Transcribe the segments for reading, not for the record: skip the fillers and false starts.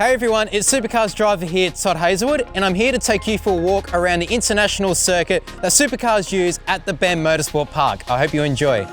Hey everyone, it's Supercars driver here, Todd Hazelwood, and I'm here to take you for a walk around the international circuit that Supercars use at the Bend Motorsport Park. I hope you enjoy.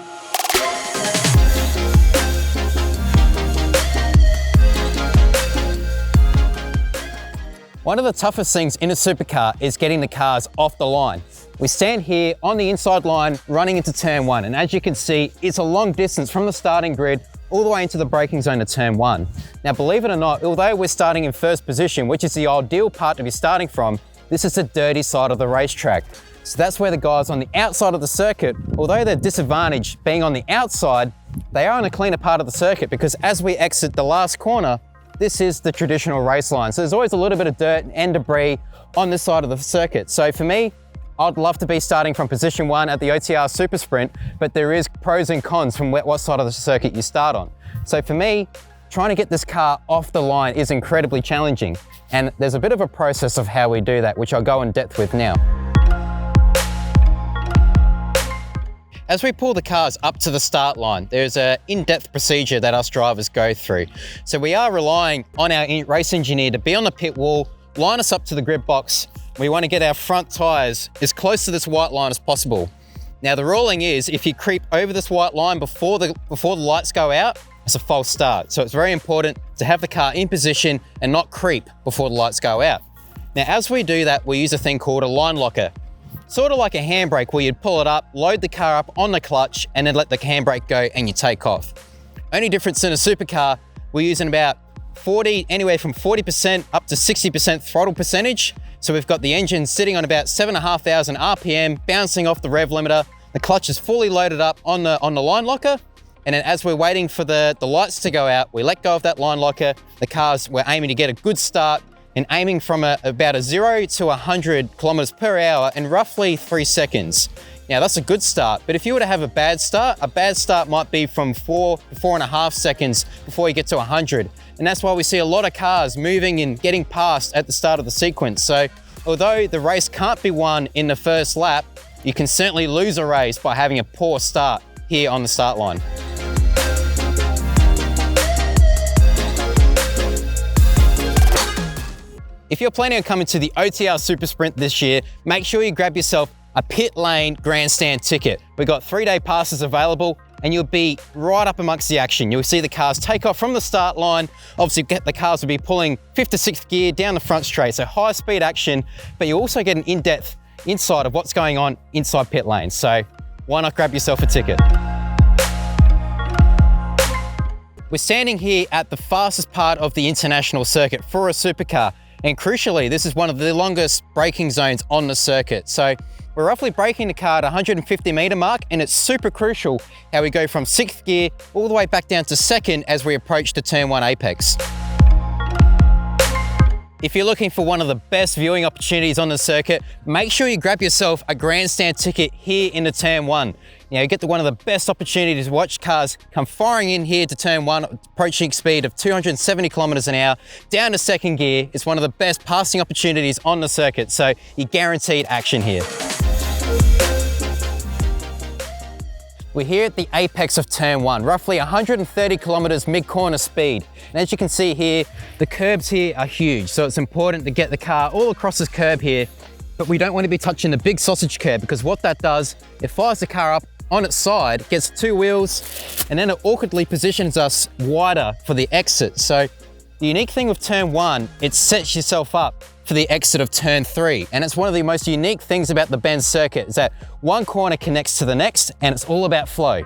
One of the toughest things in a supercar is getting the cars off the line. We stand here on the inside line running into turn one, and as you can see, it's a long distance from the starting grid all the way into the braking zone of turn one. Now, believe it or not, although we're starting in first position, which is the ideal part to be starting from, this is the dirty side of the racetrack. So that's where the guys on the outside of the circuit, although they're disadvantaged being on the outside, they are on a cleaner part of the circuit because as we exit the last corner, this is the traditional race line. So there's always a little bit of dirt and debris on this side of the circuit. So for me, I'd love to be starting from position one at the OTR Super Sprint, but there is pros and cons from what side of the circuit you start on. So for me, trying to get this car off the line is incredibly challenging. And there's a bit of a process of how we do that, which I'll go in depth with now. As we pull the cars up to the start line, there's an in-depth procedure that us drivers go through. So we are relying on our race engineer to be on the pit wall, line us up to the grid box. We want to get our front tyres as close to this white line as possible. Now the ruling is if you creep over this white line before the lights go out, it's a false start. So it's very important to have the car in position and not creep before the lights go out. Now as we do that, we use a thing called a line locker. Sort of like a handbrake where you'd pull it up, load the car up on the clutch and then let the handbrake go and you take off. Only difference in a supercar, we're using about anywhere from 40% up to 60% throttle percentage. So we've got the engine sitting on about 7,500 RPM, bouncing off the rev limiter. The clutch is fully loaded up on the line locker. And then as we're waiting for the lights to go out, we let go of that line locker. We're aiming to get a good start and aiming from about a 0 to 100 kilometers per hour in roughly 3 seconds. Now that's a good start, but if you were to have a bad start might be from 4 to 4.5 seconds before you get to 100. And that's why we see a lot of cars moving and getting past at the start of the sequence. So although the race can't be won in the first lap, you can certainly lose a race by having a poor start here on the start line. If you're planning on coming to the OTR Super Sprint this year, make sure you grab yourself a pit lane grandstand ticket. We've got 3-day passes available and you'll be right up amongst the action. You'll see the cars take off from the start line. Obviously, the cars will be pulling 5th to 6th gear down the front straight, so high speed action, but you also get an in-depth insight of what's going on inside pit lane. So why not grab yourself a ticket? We're standing here at the fastest part of the international circuit for a supercar. And crucially, this is one of the longest braking zones on the circuit. So we're roughly braking the car at 150 meter mark, and it's super crucial how we go from 6th gear all the way back down to 2nd as we approach the turn 1 apex. If you're looking for one of the best viewing opportunities on the circuit, make sure you grab yourself a grandstand ticket here in the turn 1. You get one of the best opportunities to watch cars come firing in here to turn 1, approaching speed of 270 kilometers an hour, down to 2nd gear. It's one of the best passing opportunities on the circuit, so you're guaranteed action here. We're here at the apex of turn 1, roughly 130 kilometers mid-corner speed. And as you can see here, the curbs here are huge, so it's important to get the car all across this curb here, but we don't want to be touching the big sausage curb because what that does, it fires the car up on its side, gets 2 wheels, and then it awkwardly positions us wider for the exit. So the unique thing with turn 1, it sets yourself up for the exit of turn 3. And it's one of the most unique things about the Bend circuit is that one corner connects to the next and it's all about flow.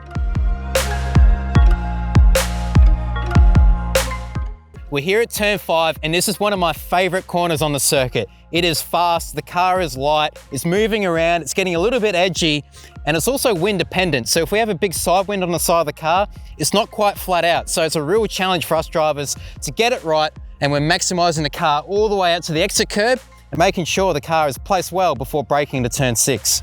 We're here at turn 5 and this is one of my favorite corners on the circuit. It is fast, the car is light, it's moving around, it's getting a little bit edgy, and it's also wind dependent. So if we have a big side wind on the side of the car, it's not quite flat out. So it's a real challenge for us drivers to get it right, and we're maximizing the car all the way out to the exit curb and making sure the car is placed well before braking to turn 6.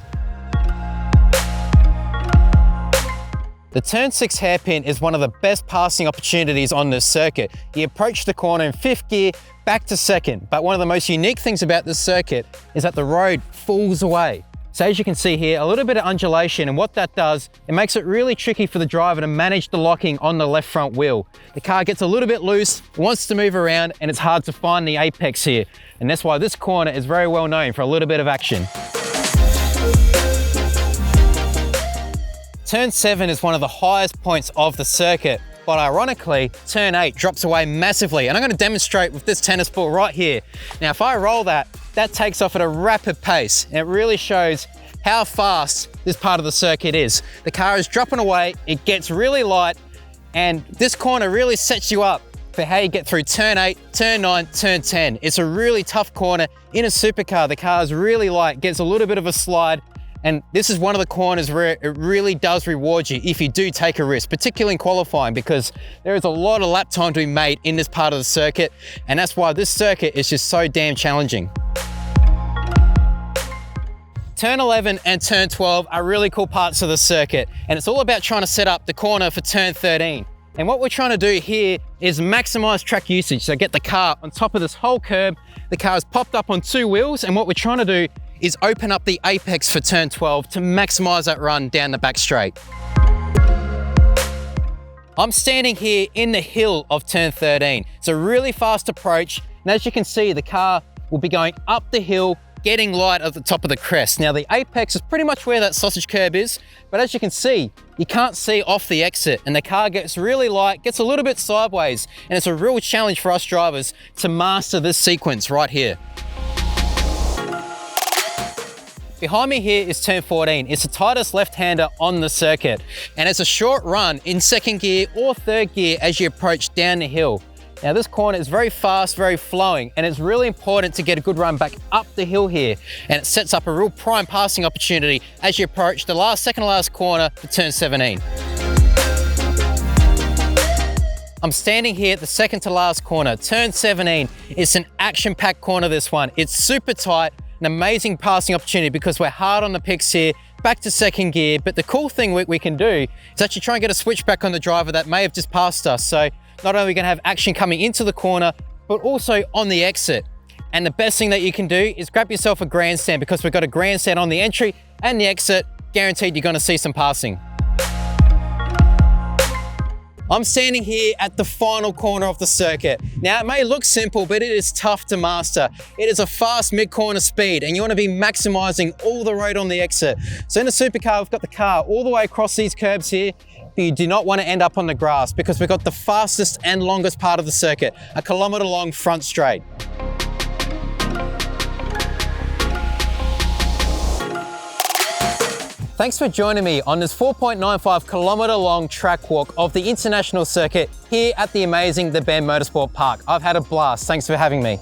The turn 6 hairpin is one of the best passing opportunities on this circuit. You approach the corner in 5th gear, back to 2nd. But one of the most unique things about this circuit is that the road falls away. So as you can see here, a little bit of undulation, and what that does, it makes it really tricky for the driver to manage the locking on the left front wheel. The car gets a little bit loose, wants to move around, and it's hard to find the apex here. And that's why this corner is very well known for a little bit of action. Turn 7 is one of the highest points of the circuit, but ironically, turn 8 drops away massively. And I'm going to demonstrate with this tennis ball right here. Now, if I roll that takes off at a rapid pace, and it really shows how fast this part of the circuit is. The car is dropping away, it gets really light, and this corner really sets you up for how you get through turn 8, turn 9, turn 10. It's a really tough corner. In a supercar, the car is really light, gets a little bit of a slide, and this is one of the corners where it really does reward you if you do take a risk, particularly in qualifying, because there is a lot of lap time to be made in this part of the circuit, and that's why this circuit is just so damn challenging. Turn 11 and turn 12 are really cool parts of the circuit, and it's all about trying to set up the corner for turn 13. And what we're trying to do here is maximize track usage. So get the car on top of this whole curb. The car is popped up on 2 wheels, and what we're trying to do is open up the apex for turn 12 to maximize that run down the back straight. I'm standing here in the hill of turn 13. It's a really fast approach, and as you can see, the car will be going up the hill, getting light at the top of the crest. Now, the apex is pretty much where that sausage curb is, but as you can see, you can't see off the exit, and the car gets really light, gets a little bit sideways, and it's a real challenge for us drivers to master this sequence right here. Behind me here is turn 14. It's the tightest left-hander on the circuit, and it's a short run in second gear or third gear as you approach down the hill. Now, this corner is very fast, very flowing, and it's really important to get a good run back up the hill here, and it sets up a real prime passing opportunity as you approach the second to last corner for turn 17. I'm standing here at the second to last corner, turn 17. It's an action-packed corner, this one. It's super tight, an amazing passing opportunity because we're hard on the picks here, back to second gear, but the cool thing we can do is actually try and get a switch back on the driver that may have just passed us. So not only are we going to have action coming into the corner, but also on the exit. And the best thing that you can do is grab yourself a grandstand, because we've got a grandstand on the entry and the exit. Guaranteed you're going to see some passing. I'm standing here at the final corner of the circuit. Now, it may look simple, but it is tough to master. It is a fast mid-corner speed, and you want to be maximizing all the road on the exit. So in a supercar, we've got the car all the way across these curbs here, but you do not want to end up on the grass, because we've got the fastest and longest part of the circuit, a kilometre-long front straight. Thanks for joining me on this 4.95 kilometre long track walk of the international circuit here at the amazing The Bend Motorsport Park. I've had a blast. Thanks for having me.